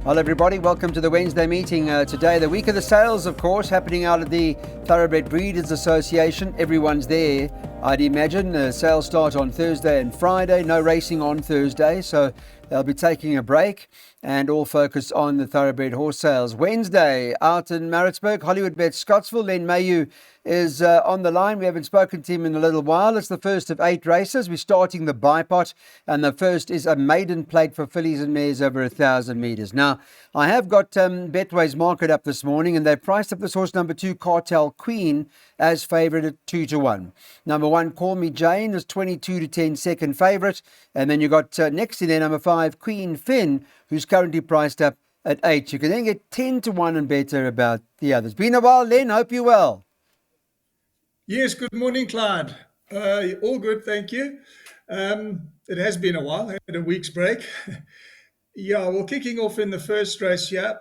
Well, everybody, welcome to the Wednesday meeting today. The week of the sales, of course, happening out of the Thoroughbred Breeders Association. Everyone's there, I'd imagine. The sales start on Thursday and Friday. No racing on Thursday, so they'll be taking a break and all focus on the Thoroughbred horse sales. Wednesday, out in Maritzburg, Hollywood Bet Scottsville. Len Mayu is on the line. We haven't spoken to him in a little while. It's the first of 8 races. We're starting the bipot, and the first is a maiden plate for fillies and mares over 1,000 metres. Now, I have got Betway's market up this morning, and they've priced up this horse number 2, Cartel Queen, as favourite at 2-1. Number 1, Call Me Jane, is 22-10 second favourite. And then you got next to there, number 5, Queen Finn, who's currently priced up at 8. You can then get 10-1 and better about the others. Been a while, Len. Hope you're well. Yes, good morning, Clyde. All good, thank you. It has been a while. I had a week's break. Yeah, well, kicking off in the first race here,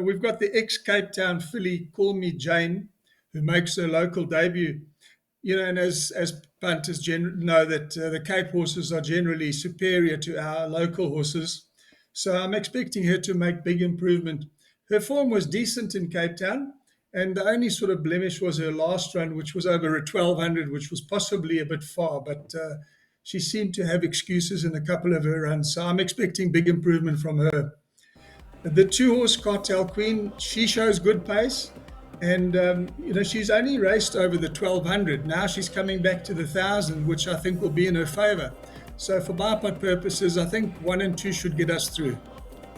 we've got the ex-Cape Town filly, Call Me Jane, who makes her local debut. You know, and as punters know that the Cape horses are generally superior to our local horses. So I'm expecting her to make big improvement. Her form was decent in Cape Town, and the only sort of blemish was her last run, which was over a 1200, which was possibly a bit far, but she seemed to have excuses in a couple of her runs. So I'm expecting big improvement from her. The 2-horse Cartel Queen, she shows good pace. And, she's only raced over the 1200. Now she's coming back to the 1000, which I think will be in her favour. So for bipod purposes, I think 1 and 2 should get us through.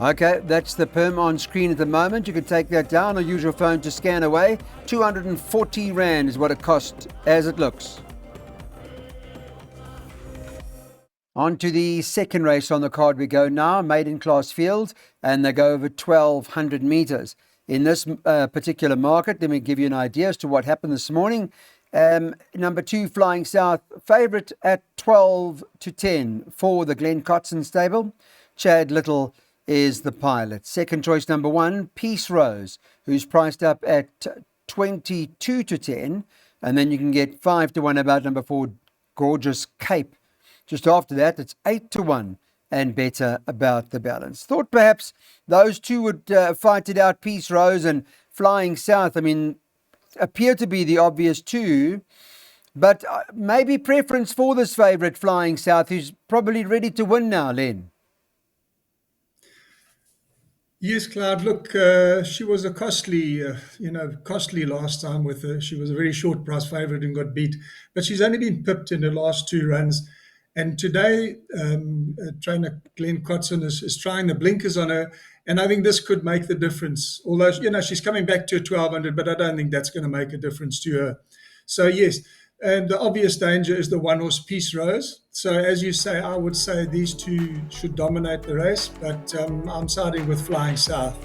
Okay, that's the perm on screen at the moment. You can take that down or use your phone to scan away. 240 Rand is what it cost as it looks. On to the second race on the card we go now, maiden class field, and they go over 1,200 metres. In this particular market, let me give you an idea as to what happened this morning. Number 2, Flying South, favourite at 12-10 for the Glen Cotson stable. Chad Little is the pilot. Second choice, number 1, Peace Rose, who's priced up at 22-10. And then you can get 5-1 about number 4, Gorgeous Cape. Just after that, it's 8-1 and better about the balance. Thought perhaps those two would fight it out, Peace Rose and Flying South. I mean, appear to be the obvious two, but maybe preference for this favourite, Flying South, who's probably ready to win now, Len. Yes, Cloud. Look, she was a costly last time with her. She was a very short price favourite and got beat, but she's only been pipped in her last 2 runs. And today, trainer Glen Cotson is trying the blinkers on her, and I think this could make the difference. Although, she's coming back to a 1200, but I don't think that's going to make a difference to her. So, yes, and the obvious danger is the 1-horse Peace Rose. So, as you say, I would say these two should dominate the race, but I'm siding with Flying South.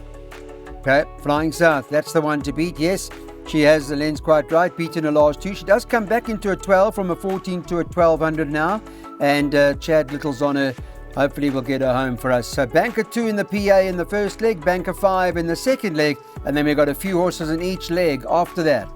Okay, Flying South, that's the one to beat, yes. She has the lens quite right, beaten her last 2. She does come back into a 12 from a 14 to a 1200 now. And Chad Little's on her. Hopefully we'll get her home for us. So banker 2 in the PA in the first leg, banker 5 in the second leg. And then we've got a few horses in each leg after that.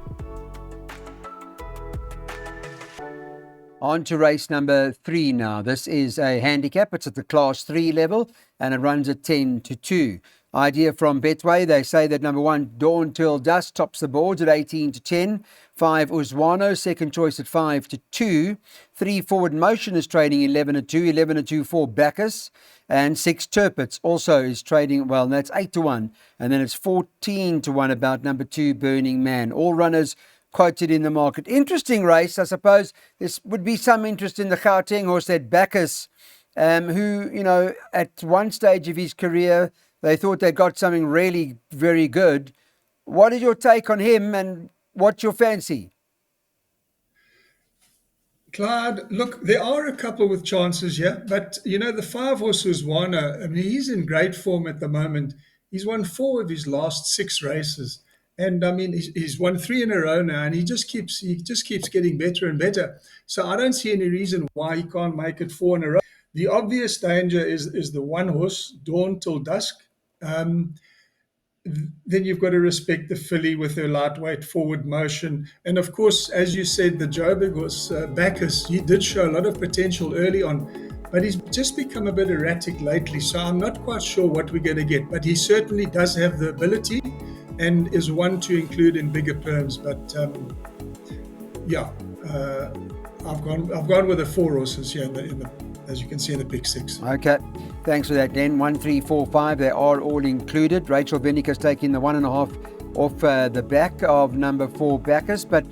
On to race number 3 now. This is a handicap. It's at the class 3 level and it runs at 10-2. Idea from Betway, they say that number 1, Dawn Till Dusk, tops the boards at 18-10. 5, Uswano, second choice at 5-2. 3, Forward Motion is trading 11-2. 11-2 for Bacchus. And 6, Turpitz also is trading, well, that's 8-1. And then it's 14-1 about number 2, Burning Man. All runners quoted in the market. Interesting race, I suppose. There would be some interest in the Gauteng horse, that Bacchus, who, at one stage of his career, they thought they got something really very good. What is your take on him and what's your fancy? Clyde, look, there are a couple with chances here, but, the 5-horse Uswana, I mean, he's in great form at the moment. He's won 4 of his last 6 races. And, I mean, he's won 3 in a row now, and he just keeps getting better and better. So I don't see any reason why he can't make it 4 in a row. The obvious danger is the 1-horse, Dawn Till Dusk. Then you've got to respect the filly with her lightweight forward motion. And of course, as you said, the Joburg horse, Bacchus, he did show a lot of potential early on. but he's just become a bit erratic lately. So I'm not quite sure what we're going to get. But he certainly does have the ability and is one to include in bigger perms. But yeah, I've gone with the 4 horses here in the as you can see in the pick 6. Okay, thanks for that, Glenn. 1, 3, 4, 5, they are all included. Rachel Vinniker's taking the 1.5 off the back of number 4 Bacchus, but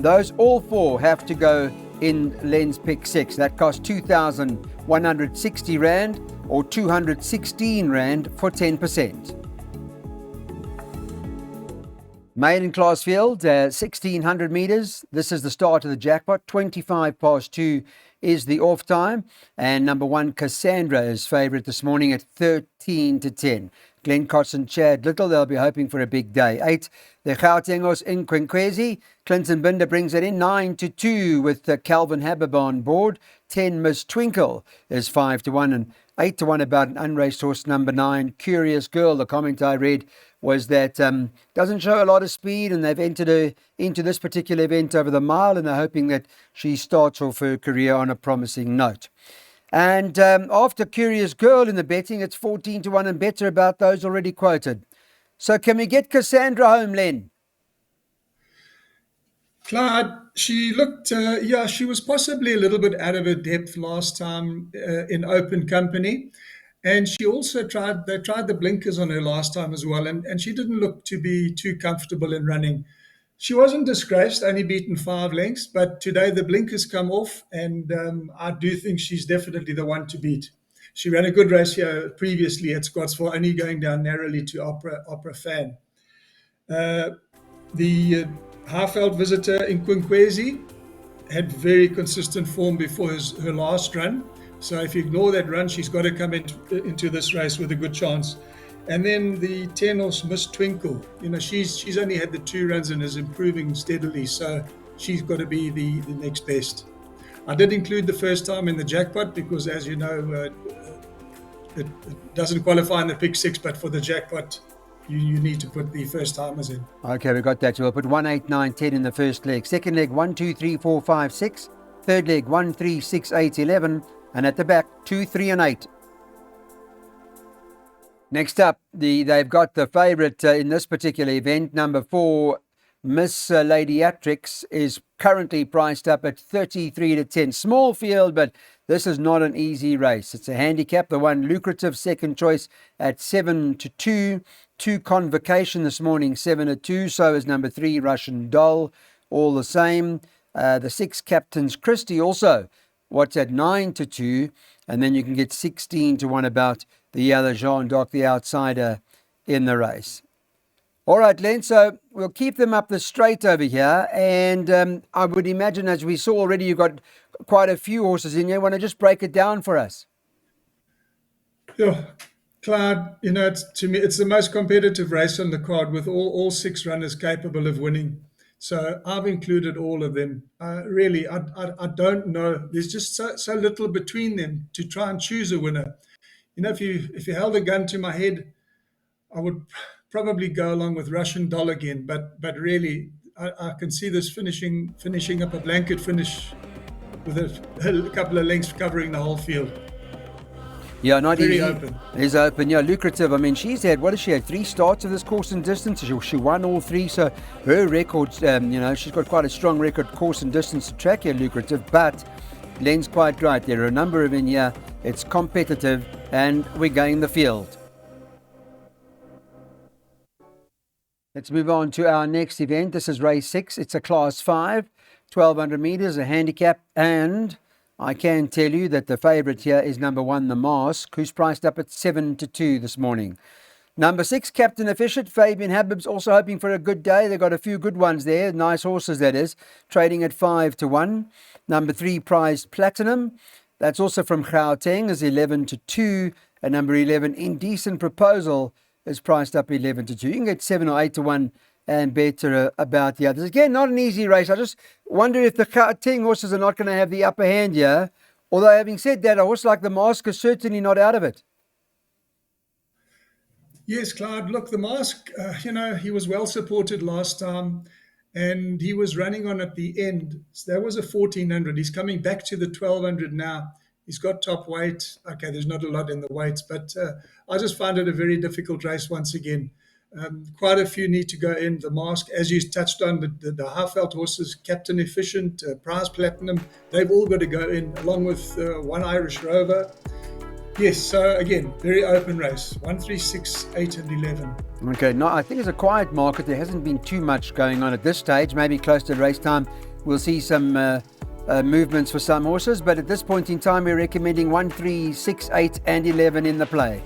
those all 4 have to go in Len's pick 6. That costs 2,160 Rand or 216 Rand for 10%. Maiden class field, 1,600 metres. This is the start of the jackpot. 25 past 2 is the off time. And number 1, Cassandra, is favourite this morning at 13 to 10. Glenn Cots and Chad Little, they'll be hoping for a big day. 8, the Gautengos in Quinquezi. Clinton Binder brings it in 9 to 2 with Calvin Habib on board. 10, Miss Twinkle, is 5 to 1. And 8 to 1 about an unraced horse, number 9, Curious Girl. The comment I read was that doesn't show a lot of speed, and they've entered her into this particular event over the mile, and they're hoping that she starts off her career on a promising note. And after Curious Girl in the betting, it's 14 to 1 and better about those already quoted. So can we get Cassandra home, Len? Clyde, she looked, she was possibly a little bit out of her depth last time in open company. And she also they tried the blinkers on her last time as well. And she didn't look to be too comfortable in running. She wasn't disgraced, only beaten 5 lengths. But today the blinkers come off. And I do think she's definitely the one to beat. She ran a good race here previously at Scottsville, only going down narrowly to Opera Fan. The Harveld Visitor in Quinquezi had very consistent form before her last run. So if you ignore that run, she's got to come into this race with a good chance. And then the 10 horse Miss Twinkle, she's only had the 2 runs and is improving steadily. So she's got to be the next best. I did include the first time in the jackpot because, as you know, it doesn't qualify in the pick 6, but for the jackpot, you need to put the first timers in. Okay, we got that. So we'll put 1, 8, 9, 10 in the first leg. Second leg, 1, 2, 3, 4, 5, 6. Third leg, 1, 3, 6, 8, 11. And at the back, 2, 3, and 8. Next up, they've got the favourite in this particular event, number 4, Miss Ladiatrix, is currently priced up at 33 to 10. Small field, but this is not an easy race. It's a handicap. The one lucrative second choice at 7 to 2. 2 Convocation this morning, 7 to 2. So is number 3, Russian Doll, all the same. The 6 Captain's Christie also, what's at 9 to 2. And then you can get 16 to 1 about the other Jean Doc, the outsider in the race. All right, Len, so we'll keep them up the straight over here. And I would imagine, as we saw already, you've got quite a few horses in here. Want to just break it down for us? Yeah, Clyde, to me, it's the most competitive race on the card with all 6 runners capable of winning. So I've included all of them. Really, I don't know. There's just so little between them to try and choose a winner. If you held a gun to my head, I would probably go along with Russian Doll again. But really, I can see this finishing up a blanket finish with a couple of lengths covering the whole field. Yeah, not very easy. Open. It's open, yeah, lucrative. I mean, she's had, what has she had, 3 starts of this course and distance. She won all 3, so her record, she's got quite a strong record, course and distance to track here, lucrative. But Len's quite right. There are a number of in here. It's competitive, and we're going the field. Let's move on to our next event. This is race 6. It's a class 5, 1,200 metres, a handicap, and I can tell you that the favourite here is number 1, The Mask, who's priced up at 7 to 2 this morning. Number 6, Captain Efficient, Fabian Habib's also hoping for a good day. They've got a few good ones there, nice horses that is, trading at 5 to 1. Number 3, Prized Platinum, that's also from Gauteng, is 11 to 2. And number 11, Indecent Proposal, is priced up 11 to 2. You can get 7 or 8 to 1 and better about the others. Again, not an easy race. I just wonder if the Gauteng horses are not going to have the upper hand here. Although, having said that, a horse like The Mask is certainly not out of it. Yes, Clyde. Look, The Mask, he was well supported last time and he was running on at the end. So that was a 1,400. He's coming back to the 1,200 now. He's got top weight. Okay, there's not a lot in the weights, but I just find it a very difficult race once again. Quite a few need to go in. The Mask, as you touched on, the Highveld horses, Captain Efficient, Prize Platinum, they've all got to go in, along with One Irish Rover. Yes, so again, very open race. 1, 3, 6, 8, and 11. Okay, no, I think it's a quiet market. There hasn't been too much going on at this stage. Maybe close to race time, we'll see some movements for some horses. But at this point in time, we're recommending 1, 3, 6, 8, and 11 in the play.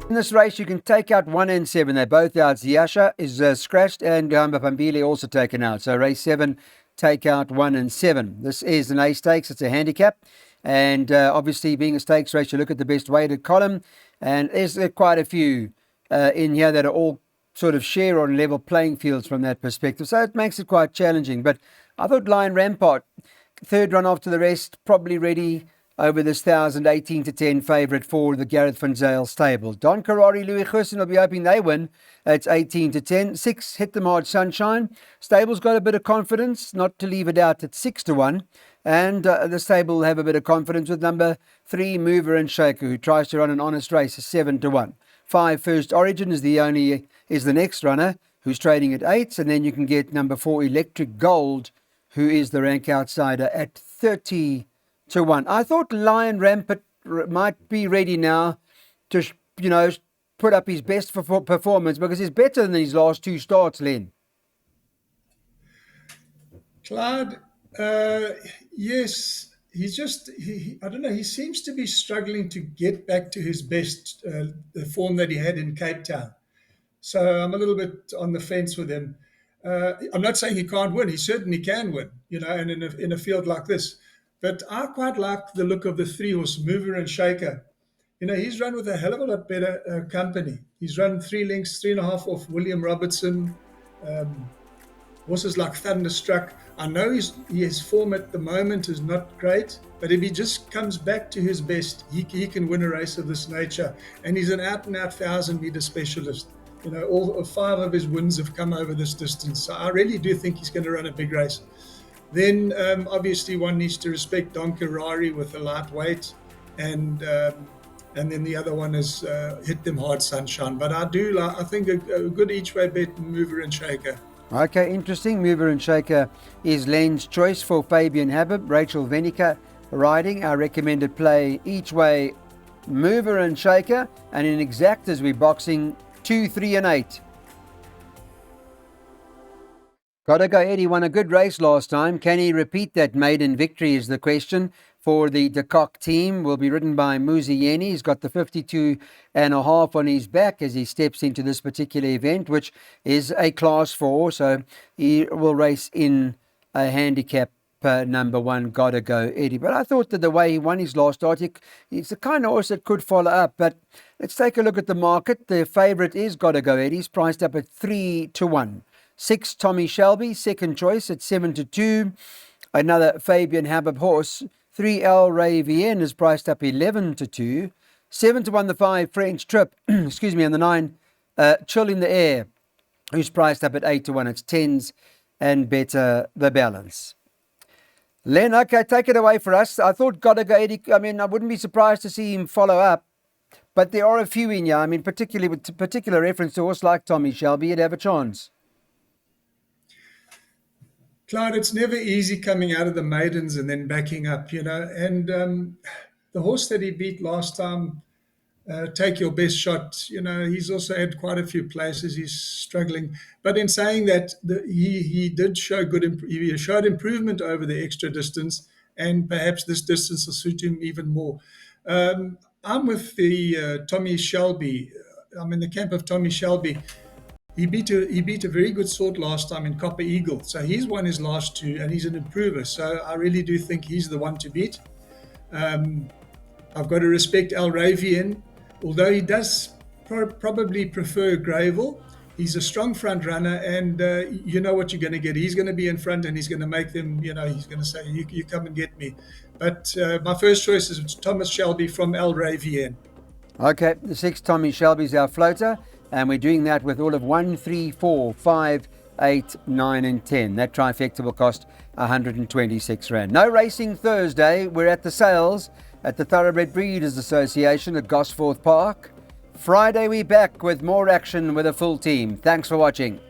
In this race, you can take out 1 and 7. They're both out. Ziasha is scratched, and Gamba Pambili also taken out. So race 7, take out 1 and 7. This is an A stakes. It's a handicap. And obviously, being a stakes race, you look at the best weighted column. And there's quite a few in here that are all sort of share on level playing fields from that perspective. So it makes it quite challenging. But I thought Lion Rampart, third run after the rest, probably ready over this 1,018 to 10 favourite for the Gareth van Zyl stable. Don Carrari, Louis Gussen will be hoping they win. It's 18 to 10. 6, Hit Them Hard Sunshine. Stable's got a bit of confidence, not to leave it out at 6 to 1. And the stable will have a bit of confidence with number 3, Mover Shaker, who tries to run an honest race, 7 to 1. 5, First Origin is the next runner, who's trading at 8. And then you can get number 4, Electric Gold, who is the rank outsider at 30 to 1. I thought Lion Rampart might be ready now to, put up his best performance, because he's better than his last 2 starts, Len. Clyde, yes, I don't know, he seems to be struggling to get back to his best, the form that he had in Cape Town. So I'm a little bit on the fence with him. I'm not saying he can't win. He certainly can win, and in a field like this. But I quite like the look of the 3-horse, Mover Shaker. He's run with a hell of a lot better company. He's run 3 lengths, 3.5 off William Robertson. Horses like Thunderstruck. I know his form at the moment is not great, but if he just comes back to his best, he can win a race of this nature. And he's an out-and-out 1,000-metre specialist. All 5 of his wins have come over this distance. So I really do think he's going to run a big race. Then, obviously, one needs to respect Don Carrari with the lightweight, and then the other one is Hit Them Hard Sunshine. But I think a good each-way bet, Mover Shaker. Okay, interesting. Mover Shaker is Len's choice for Fabian Habib. Rachel Venica riding. Our recommended play each way, Mover Shaker. And in exactas, we're boxing 2, 3, and 8. Gotta Go Eddie won a good race last time. Can he repeat that maiden victory is the question for the De Kock team. Will be ridden by Muzi Yeni. He's got the 52.5 on his back as he steps into this particular event, which is a class 4. So he will race in a handicap number 1, Gotta Go Eddie. But I thought that the way he won his last start, he's the kind of horse that could follow up. But let's take a look at the market. The favourite is Gotta Go Eddie. He's priced up at 3 to 1. 6, Tommy Shelby, second choice at 7 to 2. Another Fabian Habib horse, 3, El Ray Vien, is priced up 11 to 2. 7 to 1, the 5, French Trip, and the 9, Chill in the Air, who's priced up at 8 to 1. It's 10s and better the balance. Len, okay, take it away for us. I thought Gotta Go Eddie, I wouldn't be surprised to see him follow up, but there are a few in here. Particularly with particular reference to a horse like Tommy Shelby, he'd have a chance. Clyde, it's never easy coming out of the maidens and then backing up, and the horse that he beat last time, Take Your Best Shot, he's also had quite a few places. He's struggling. But in saying that, he did show he showed improvement over the extra distance, and perhaps this distance will suit him even more. I'm with the Tommy Shelby. I'm in the camp of Tommy Shelby. He beat a very good sort last time in Copper Eagle. So he's won his last 2, and he's an improver. So I really do think he's the one to beat. I've got to respect El Ravian, although he does probably prefer Gravel. He's a strong front runner, and you know what you're going to get. He's going to be in front, and he's going to make them, he's going to say, you come and get me. But my first choice is Thomas Shelby from El Ravian. Okay, the 6, Tommy Shelby's our floater. And we're doing that with all of 1, 3, 4, 5, 8, 9 and 10. That trifecta will cost 126 Rand. No racing Thursday. We're at the sales at the Thoroughbred Breeders Association at Gosforth Park. Friday we're back with more action with a full team. Thanks for watching.